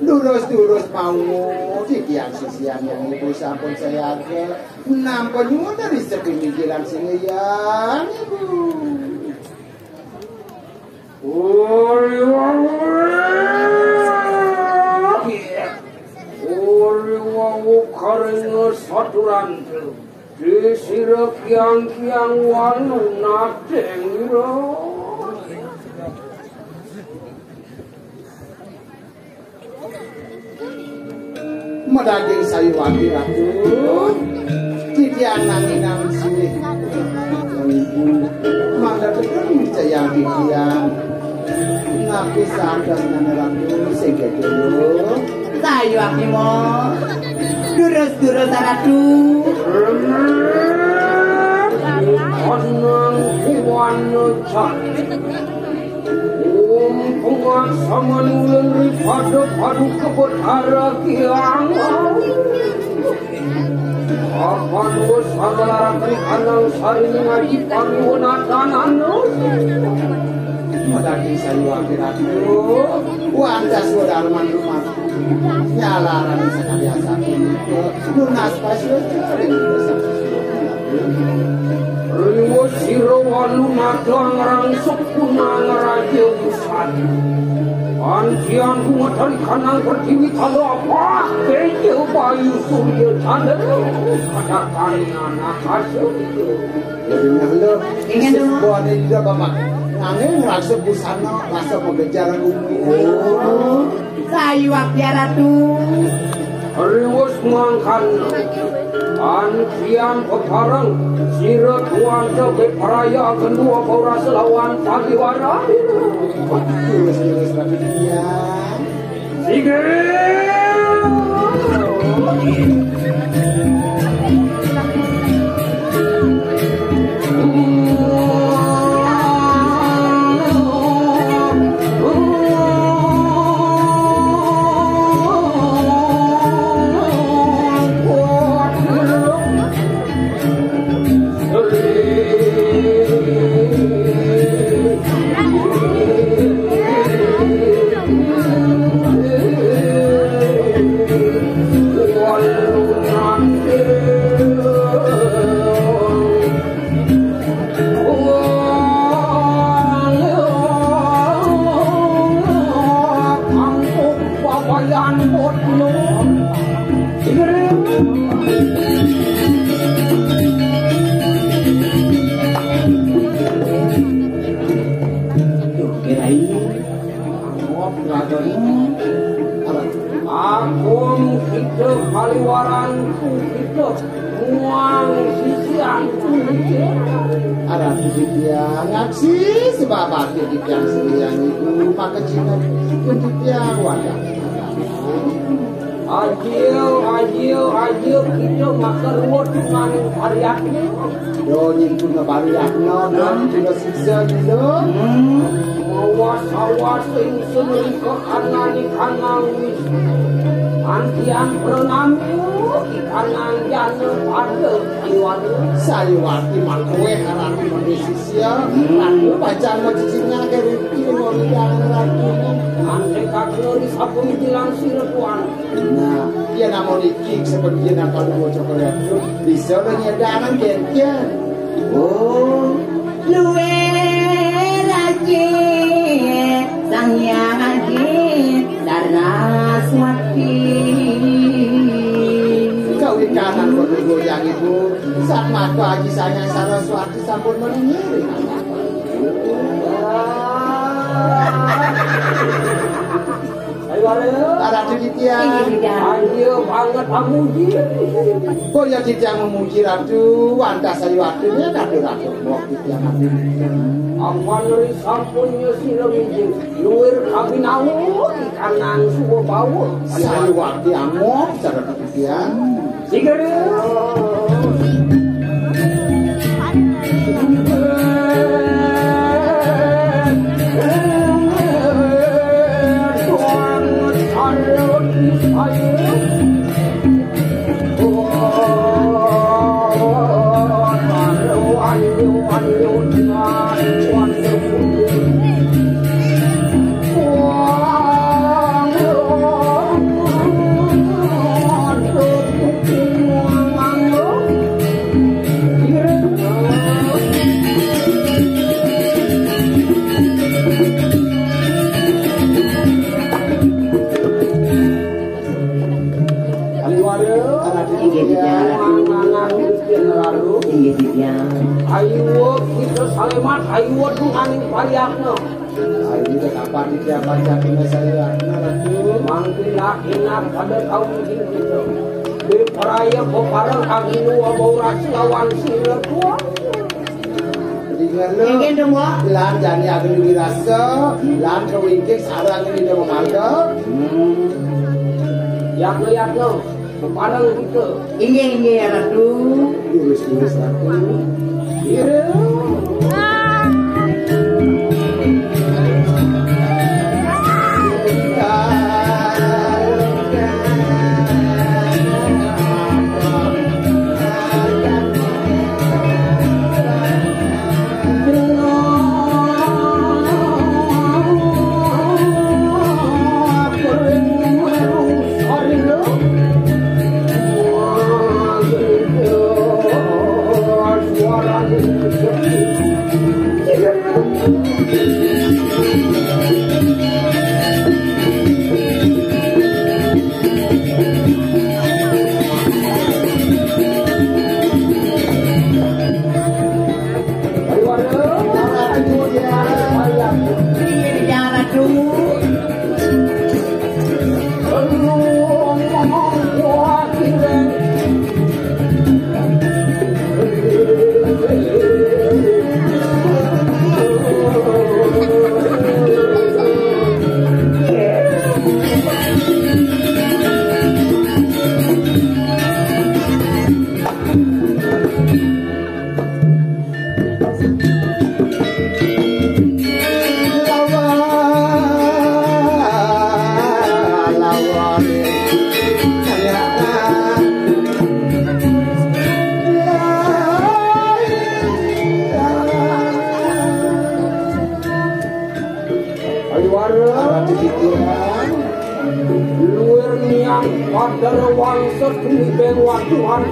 Lurus-lurus mau dikian sisian yang ibu sampun saya ke nampun nyuwun dari sepemikiran sini ya ibu. Ori karena saturan disirap yang wanu natengiro. Medaging sayu wati ratu titian nang sini ibu mangga ketemu jaya bikian ngapi sadas nang ratu sing gedhe sayu wati mo durus-durus ratu Anang kuwano cak Pungan sama nulung padu kebut hara kiang Apan bos agalara kanang sari ngaji panggunatan anu Medaging sayu wati ratu wanda saudara mandumat nyalaran sekali asap lunas pasir Riwo siro walu madang rangsok punang raja busan Anjian bunga dari kanang berdiri kalau apa Keje bayu surya canda Katakan anak hasil jadi ngelo sebuah ada juga bapak nanging rasa busana rasa pengejaran umum sayu waktu ratu Riwos mangkan Anjian peparang Sira tuan jaga peraya kedua paura selawan padiwara Tulus ratu dia Sige Paliwaranku itu muang sisianku arah dia ngaksi sebab hati yang sendirian itu maka cinta dia wadah Ajil kita makar ruwet dengan variaknya Doni pun variaknya Doni pun siksa gitu Awas yang sering ke kanan wis Antian pernami di kanan jana pada Sayuwati makwe harap Indonesia Lalu baca majinya dari Timorian Ratu Ante kaklo di sapung jilang siretuan Nah, dia namun ikik seperti dia nak kalau bocor korea itu bisa menyedarkan kian. Oh, luwe lagi sang yang lagi daraswati. Kau ikanan berdua yang ibu sama haji saya Saraswati sampun menyiring. Ada titian. Ayo banget memuji. Kok ya titian memuji ratu wanda sayuwatinya kado ratu mau titian hati. Aman dari sampunnya sinamijing luir kabinawu di kanan suwo bawu. Sayuwati amok cara titian. Sigere. Inggih Titiang lalu inggih Titiang ayo kita salemat ayo tunganing pariakna Ini kapan dia baca kena saya mangkina enak pada kaum kita di peraya peparang aginu abau rasi lawan sila tua inggih Dembo lan jani agen dirasa lan kawingkik sarang ini dia memalda yakna peparang kita inggih Ratu lurus aku iya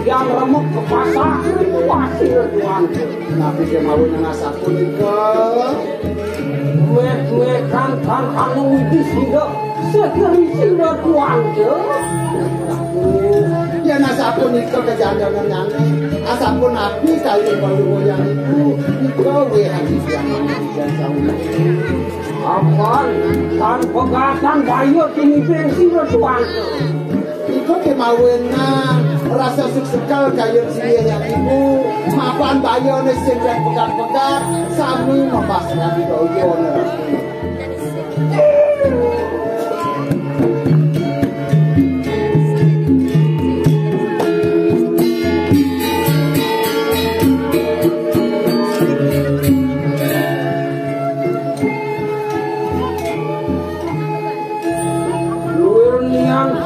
yang remuk ke pasar wasil Tuhan tapi dia mau ngasah punika mekan kan anu widi sida segeri sida Tuhan ke ya nasa punika kejandanan nyane asapun api kali pandu yang itu we hadis yang dan sauna aman tan pegatan bayo tinipin sida Tuhan ke ikut kemauan rasa sekal kayu sini yang ibu mapan bayo ne sendiri pekat-pekat sami membasah di dojo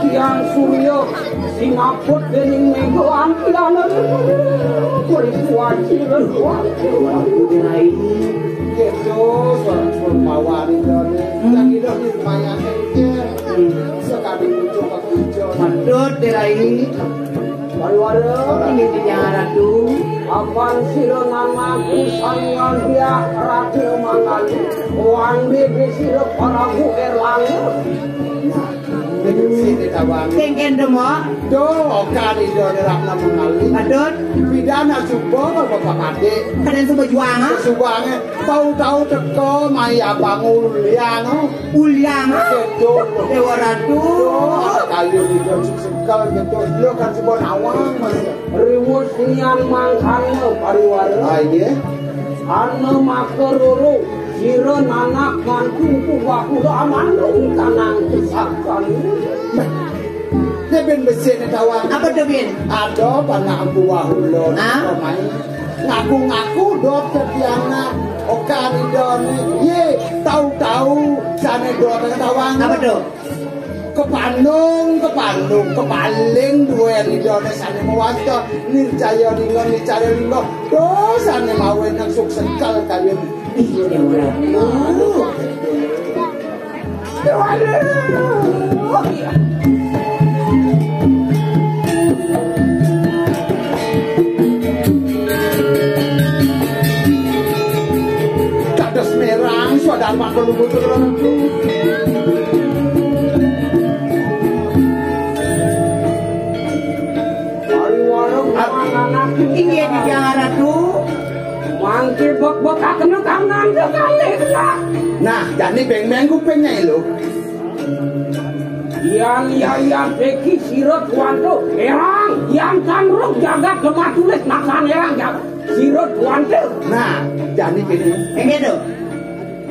Kian Surya singaput dening nego ampilan kuwi dinai kedo suara mawari done yang itu lumayan sekali muncul ke hijau madut dirai Wari-wari inggih Titiang Ratu apan sira namaku sangan dia ratu mangali wandi besira paragu erlang sini tawang inggih Dembo do kali do rakna mengali madut pidana subo bapak adik kalian semua juang ha subange tahu-tahu teko maya bangun liano uliang kedo Dewa Ratu kayu di dalam sekal gitu lo kan sebuah awang riwus nian mangkane pariwara aye anu makeruru sira nanak mantu waku amandung kanang kesakkan dia ben mesin tawang apa tuh Bin ada bana ambu wahulo main ngaku-ngaku dot ketiana okari done ye tahu-tahu sana dot tawang apa tuh kepandung kepaling dua di done sana mewasta nirjaya lingon nicare lingo dosane mawe nang sukses kal kalian Dewa kados merang sudah apa perlu butuh orangku Inggih dijang ratu. Mangke bok-bok kena tangan sekali lah. Nah, jadi beng-beng kupingnya lho. Yang deki sirut kuanto erang yang tanruk jaga lemah tulis naksan erang jaga sirut kuanto. Nah, jadi gini. Inggih tuh.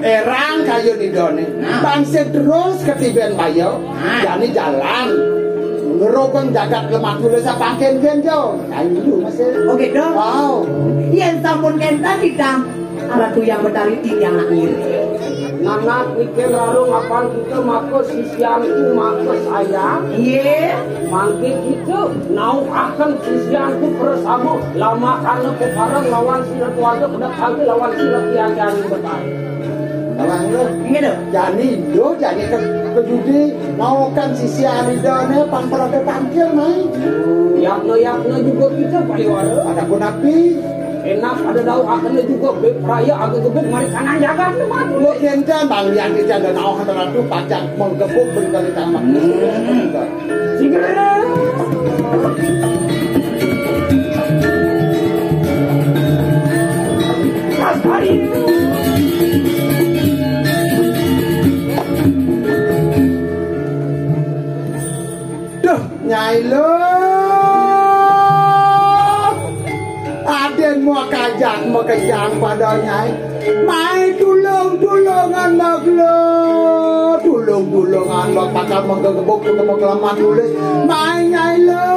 Erang kayu di doni. Bangsit terus ketiban bayo. Jadi jalan. Ngerokong jagat lemah tulis apangken genjo. Kayu dulu masih. Oh gitu? Wow. Yen sampun kenta kita ratu yang betari yang ngir. Nanak mikir rarung apaan kita maka sisianku maka saya. Iya. Mangke kita nau akan sisianku bersama lama karena keparang lawan sirat wajah kedak kali lawan sirat yang jani betari. Talang lu. Gitu. Jadi do jadi ke judi mau kan sisi anidone pan pada tampil mai. Yakna juga kita paliwara. Ada pun api. Enak ada daun akan juga beraya agak gebuk mari kanan jaga teman. Lo kenta bang yang kita ada nau hantar ratu pajak menggebuk berkali tambah. Sigere. Kasari. Duh, Nyai lo. Aden mau kajak mau kejang pada Nyai. Mai tulung-tulungan maglo. Tulung-tulungan bak pakal menggebuk ketemu kelamat tulis. Mai Nyai lo.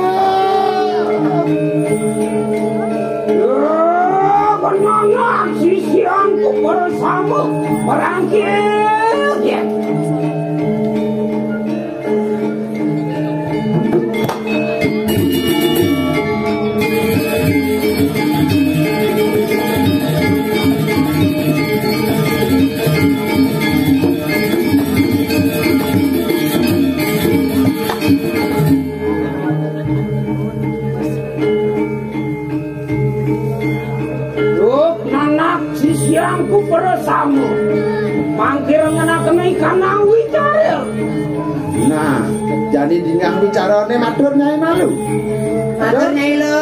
Benangak sisianku bersama merangkil. Ya. Sisianku bersama mangkir ngenakan ikan nang wicara. Nah, jadi dingang bicarane matur Nyai malu. Matur Nyai lo.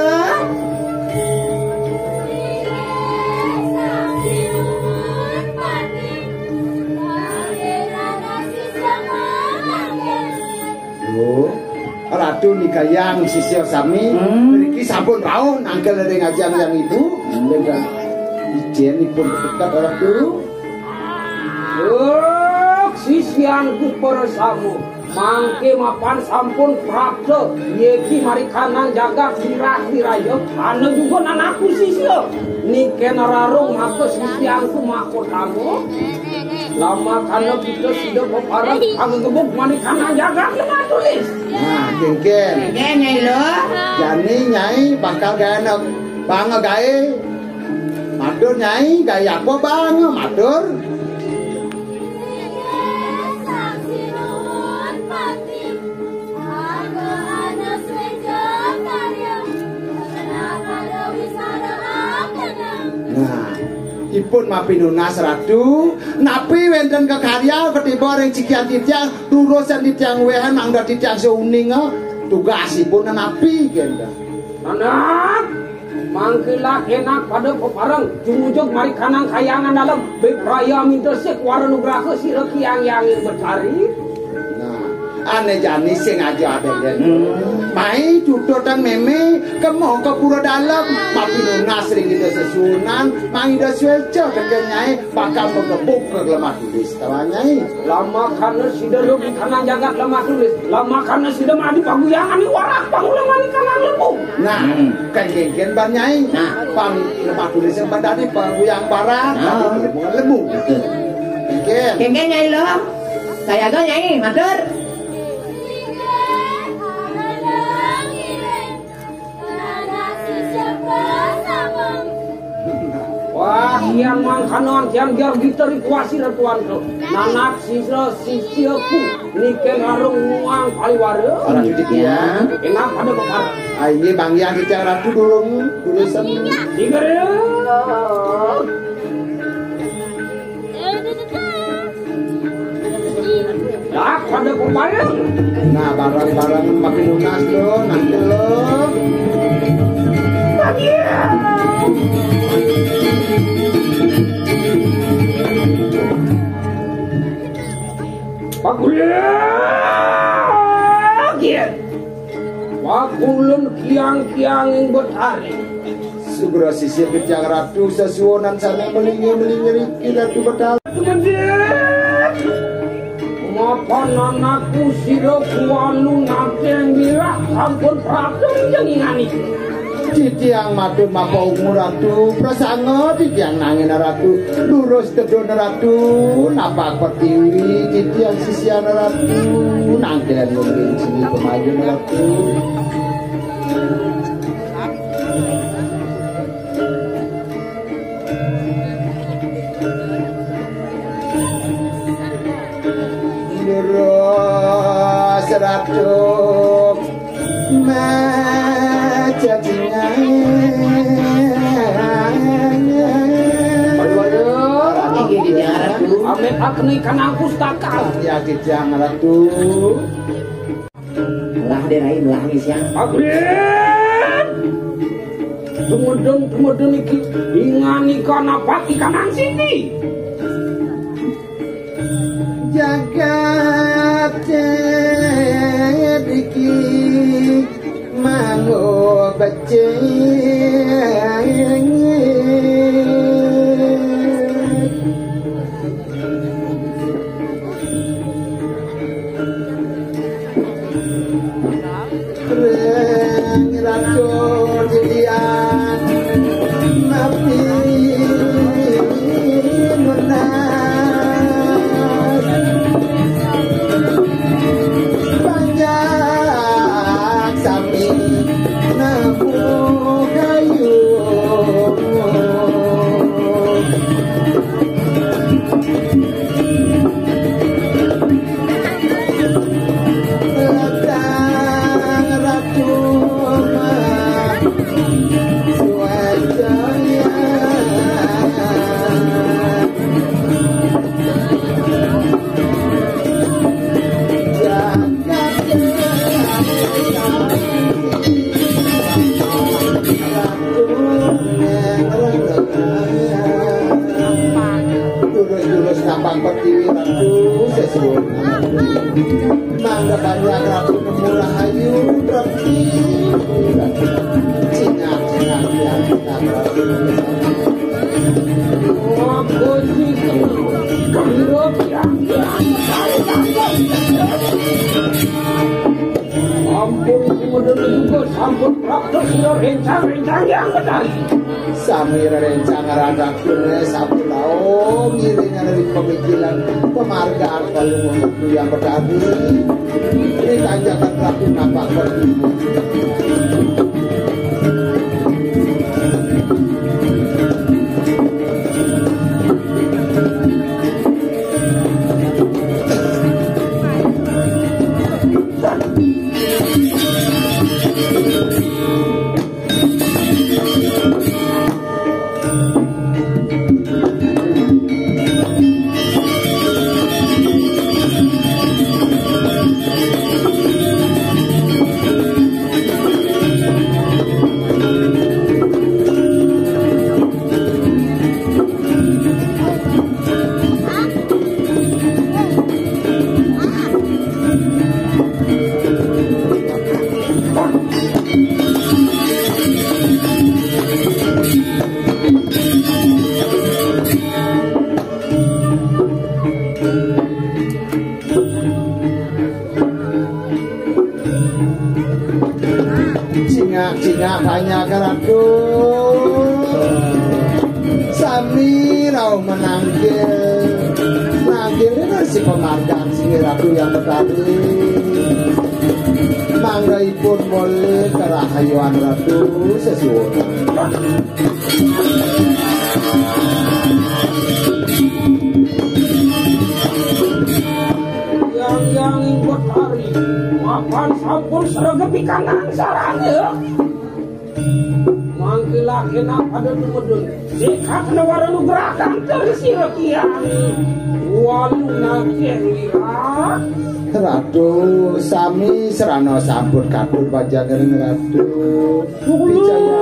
Oh, ratu nikayang sisir sami mriki sampun rawuh nangkel ring ajang yang ibu. Ijen pun dekat orang dulu. Sisianku bersama mangke mapan sampun prapta yeki mari kanan jaga kira-kira ana juga nanaku sisio niken rarung maka sisianku mako kamu lama karena kita sudah peparang agak gebuk mari kanan jaga kena tulis. Nah kengken Nyai lo. Jani Nyai bakal gaenak bang gae matur Nyai gaya apa bang matur. Nah, ipun mapinunas ratu, napi wenten kekarya ketiba ring cikian titiang, lurusan titiang wehan mangga titiang seuning tugasipun napi genda. Anak, mangkila enak pada peparang, jumujug mari kanang kayangan dalam bepraya minta sek waranugraha sira yang bercari. Ane jani sing aja ada kan. Mai tututang meme kemo ke pura dalam mapinunas ring itu sesunan mai ida sueca dengan Nyai bakal mengebuk ke lemah tulis tawa Nyai. Lama karena sida lu di kanang jagat lemah tulis. Lama karena sida madi paguyangan ni warak pangulangan ni kanang lembu. Nah, kan genggen ban Nyai. Nah, pam lemah tulis yang bandani paguyang barat tapi lembu. Genggen Nyai lo. Saya go Nyai matur. Wah, yang mangkanon yang biar diteri kuasi ratuan tu. Nanak sisiaku niken harung muang paliwara. Orang judiknya. Enak pada peparang. Ini bang yang kita ratu dulu tulisan. Digere. Dak pada peparang. Nah, barang-barang makin lunas lo, nanti lo. Tadi. Pakulun kiang-kiang yang bertari Segera sisir kejang ratu sesuonan sana melingi-melingi riki ratu bertali Mapan anakku siro kualu nanti yang birah sampun pratum jengingani Citiang madun mapa umur ratu prasanga citiang nangin ratu lurus kedon ratu napak pertiwi citiang sisian ratu nangkilan mungkin sini pemajun ratu lurus ratu Amet akni kanang pustaka ya kijang ratu lah derai melangis ya Agren Tumedun iki ingani kana pati kanang sini jagat iki mango beceng mangga banyak ratu memula ayu rati cingat yang kita ampun kemudian juga sampun praktek rencang-rencang yang benar samir rencang radakune sabtu lao ngiringnya dari pemikiran penghargaan kalau untuk yang berdari ini tanjakan ratu nampak bertimu Cina banyak ratu sami rau menanggil ini si penghargaan si ratu yang berdari manggaipun boleh kerahayuan ratu sesuatu yang ikut hari makan sampun sergepi kanan sarangnya mangkila kena pada tumedun dekat nawara nugrakan tersi rekian walu nakir lihat ratu sami serano sambut kabur pajangan ratu bijaya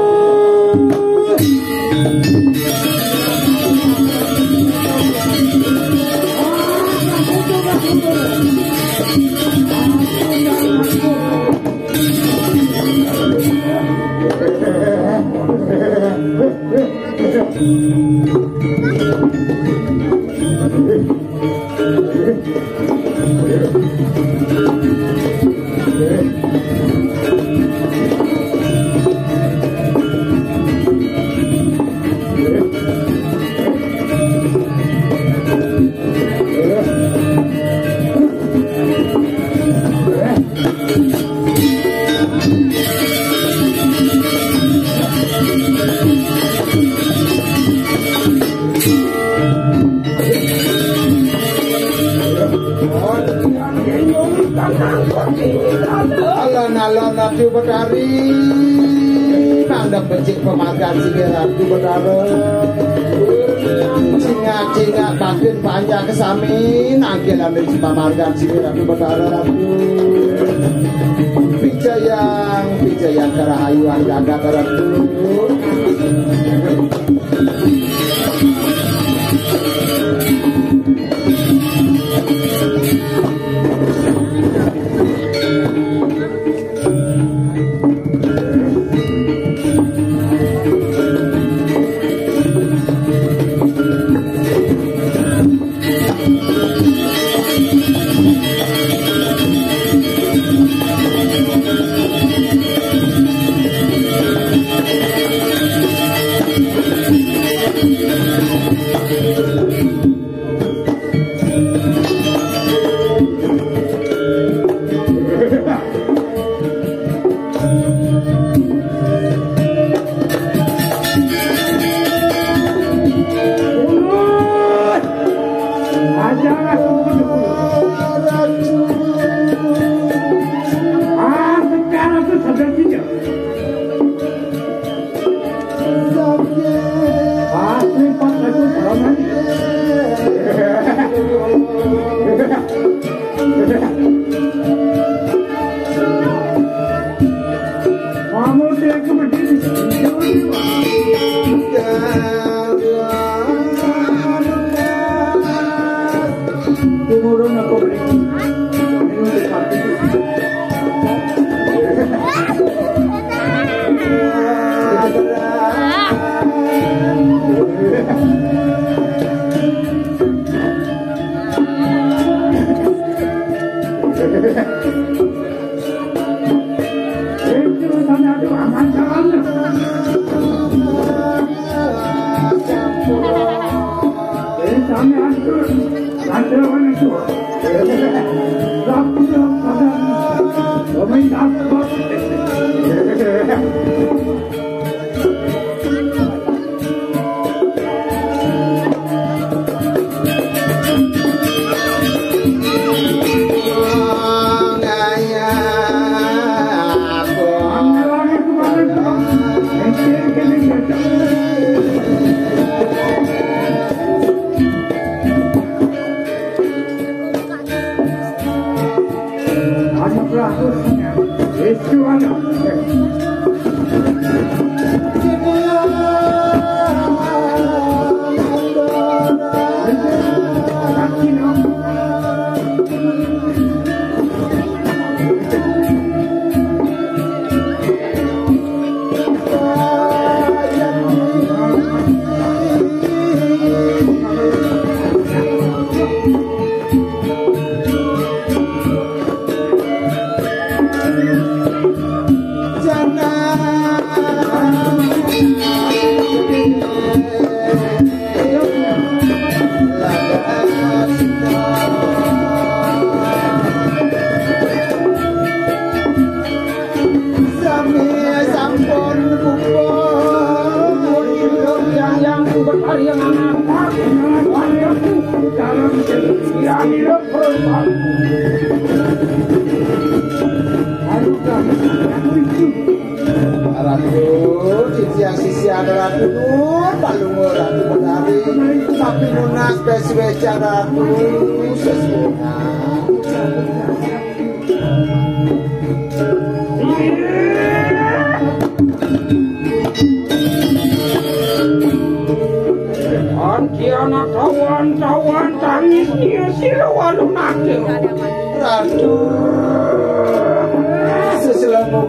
Alon-alon Ratu Betari mandang becik pemakan singa Ratu Betara singa-singa batin panjang kesami nangkil ambil si pemakan singa Ratu Betara Ratu Pijayang kerahayuan jagat Ratu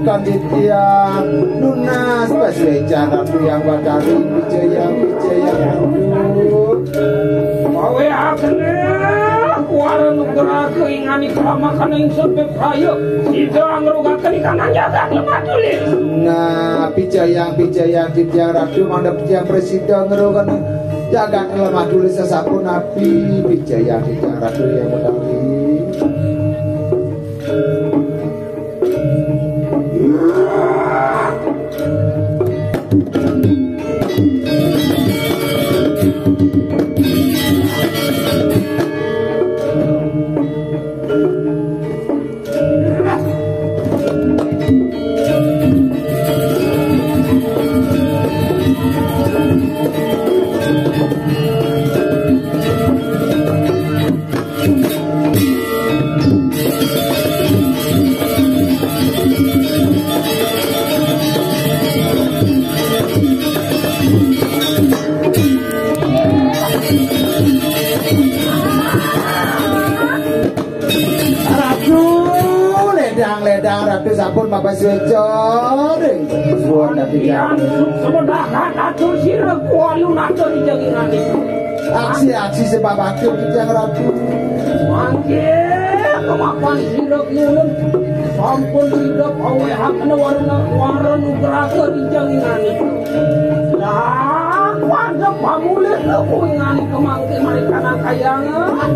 Bukan titiang lunas Baswejan ratu yang badari Wijaya ratu Mawe akene kuara negara keingani kelamakan yang sebeb raya tidak ngerugakan ikanan jagat lemah tulis. Nah Wijaya titiang ratu mana Wijaya presiden ngerugakan jagat lemah tulis sesapun nabi Wijaya titiang ratu yang badari. Ratu sampun Bapak Swejo ring suwun yang sebedakan atur sirah kualu nato di jagingan itu aksi sebab akhir Kijang Ratu mangke kemapan sirah nyulun sampun hidup awe hakna warna geraka di jagingan itu dah warga pamulir kepuingan kemangke mereka nakayangan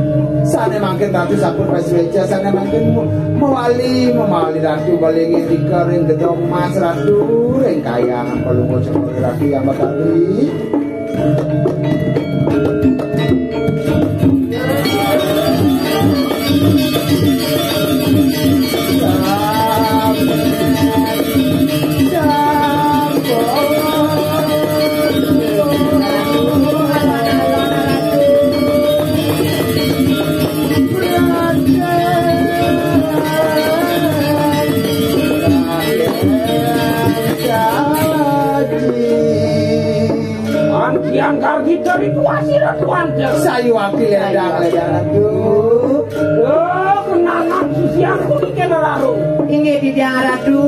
sana mangkin Ratu sampun Bapak Swejo sana mangkin mewali Ratu balingin dikering gedong mas Ratu ring kayangan pelungu semua Ratu yang bakali Angkar kita itu hasil tuan sayu wakil ledang Ratu kenangan susianku di kena larung ini di Kijang Ratu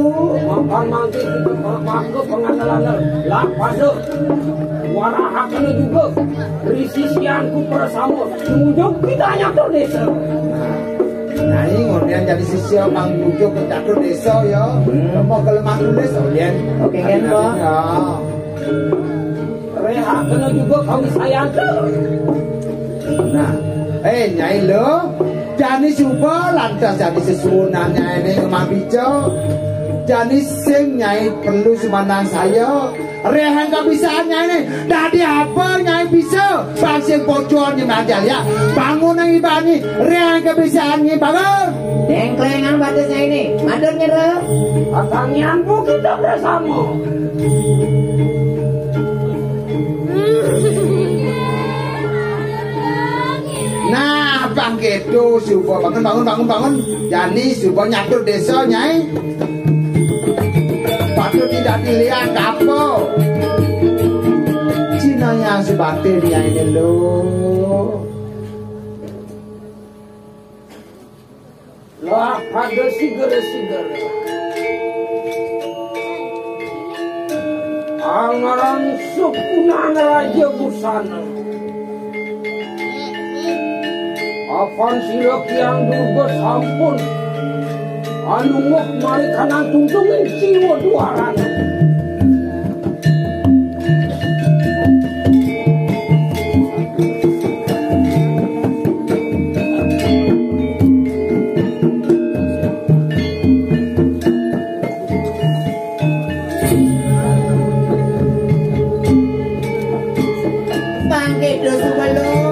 makan mangkik itu masuk pengadalan lah pada warahakan juga risi sianku persama ujung kita nyatur desa nah ini kemudian jadi sisio bang bujuk ke catur desa ya mau ke lemah tulis kemudian oke kan kok rehakan juga kau sayang nah Nyai lo jani suba lantas jadi sesunannya ini Lemah Bijo jani sing Nyai perlu sumanang saya rehan kebisaannya ini tadi apa Nyai bisa bang sing pocon yang mandal ya bangun yang ibani rehan kebisaannya bangun dengklengan batasnya ini madur nyerah atangianmu kita bersama nah bang gitu suba bangun jani suba nyatur desa Nyai patut tidak dilihat apa Cina yang sebatin Nyai ini lo lah pada sigara angaran sukunan Raja Busana Afan silok yang durga sampun anungok marikanan tungtungin jiwa duaran bangkit do sebelum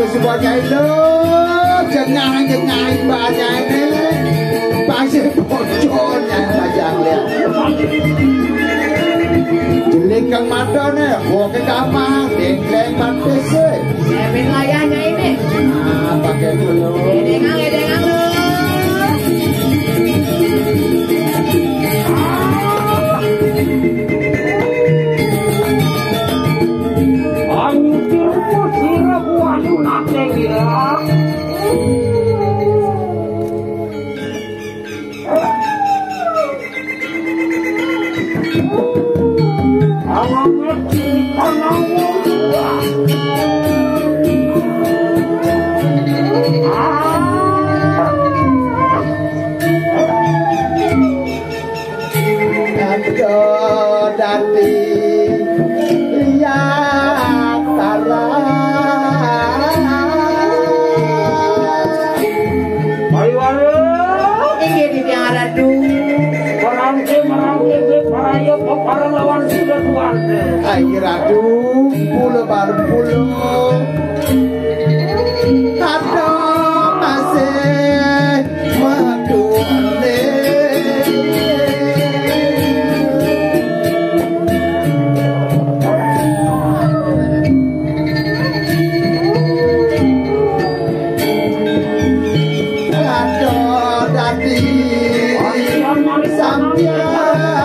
Semuanya itu jengah-jengah banyak ini pasir bocornya macam lihat jeling kang madone gua ke kamar dengkleng batis Semen layarnya ini. pakai dulu Edengang lu. Radu pulo baru pulo ada masih madune ada dadi sampeyan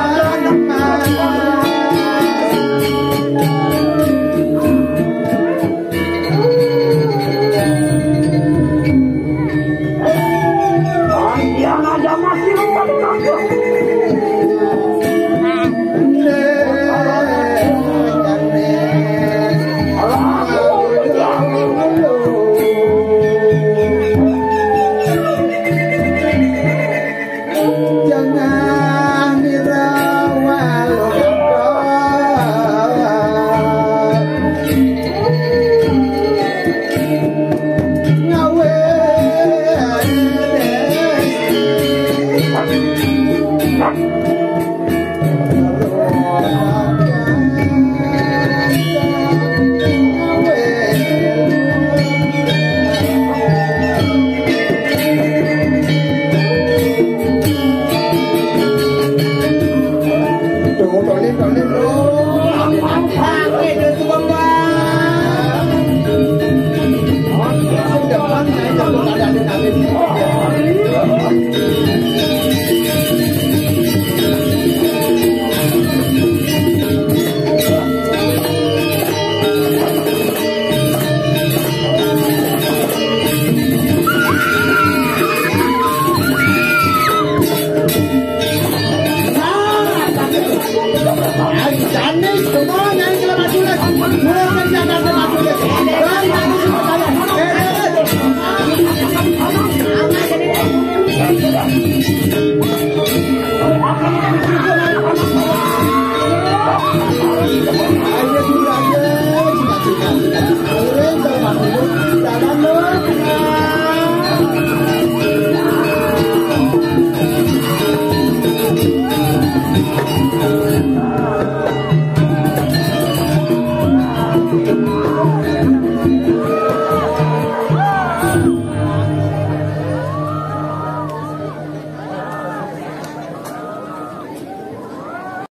Thank you.